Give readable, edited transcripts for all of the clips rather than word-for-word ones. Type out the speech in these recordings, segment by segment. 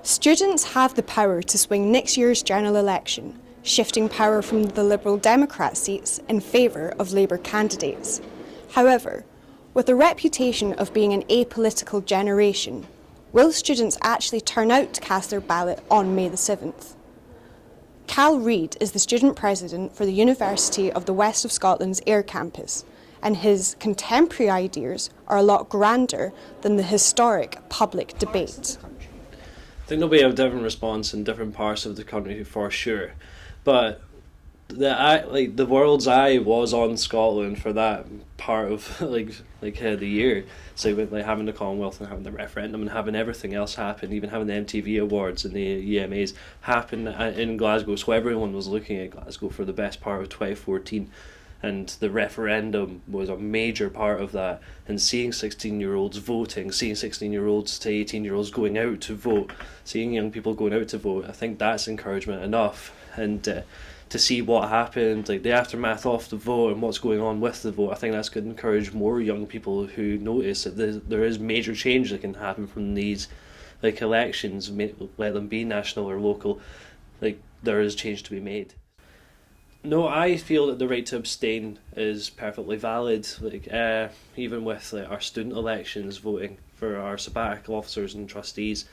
Students have the power to swing next year's general election, shifting power from the Liberal Democrat seats in favour of Labour candidates. However, with a reputation of being an apolitical generation, will students actually turn out to cast their ballot on May the 7th? Cal Reid is the student president for the University of the West of Scotland's Ayr campus, and his contemporary ideas are a lot grander than the historic public debate. I think there'll be a different response in different parts of the country for sure, but the world's eye was on Scotland for that part of the year. So with having the Commonwealth and having the referendum and having everything else happen, even having the MTV Awards and the EMAs happen in Glasgow. So everyone was looking at Glasgow for the best part of 2014. And the referendum was a major part of that. And seeing 16-year-olds voting, seeing 16-year-olds to 18-year-olds going out to vote, seeing young people going out to vote, I think that's encouragement enough. And to see what happened, like the aftermath of the vote and what's going on with the vote, I think that's going to encourage more young people who notice that there is major change that can happen from these elections, let them be national or local. There is change to be made. No, I feel that the right to abstain is perfectly valid. Even with our student elections, voting for our sabbatical officers and trustees,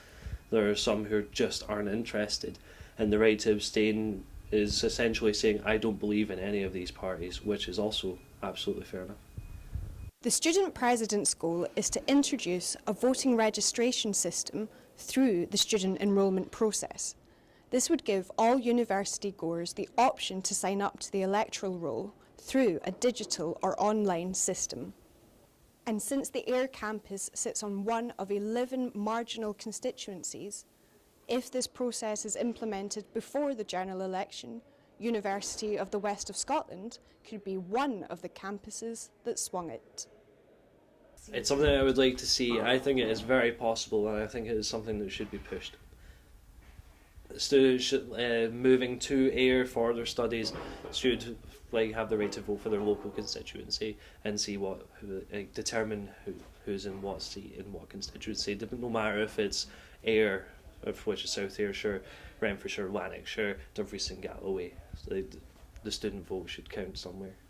there are some who just aren't interested, and the right to abstain is essentially saying I don't believe in any of these parties, which is also absolutely fair enough. The student president's goal is to introduce a voting registration system through the student enrolment process. This would give all university goers the option to sign up to the electoral roll through a digital or online system. And since the Ayr campus sits on one of 11 marginal constituencies, if this process is implemented before the general election, University of the West of Scotland could be one of the campuses that swung it. It's something I would like to see. I think it is very possible, and I think it is something that should be pushed. Students should, moving to Ayr for their studies should have the right to vote for their local constituency and see determine who's in what seat in what constituency. No matter if it's Ayr, which is South Ayrshire, Renfrewshire, Lanarkshire, Dumfries and Galloway. The student vote should count somewhere.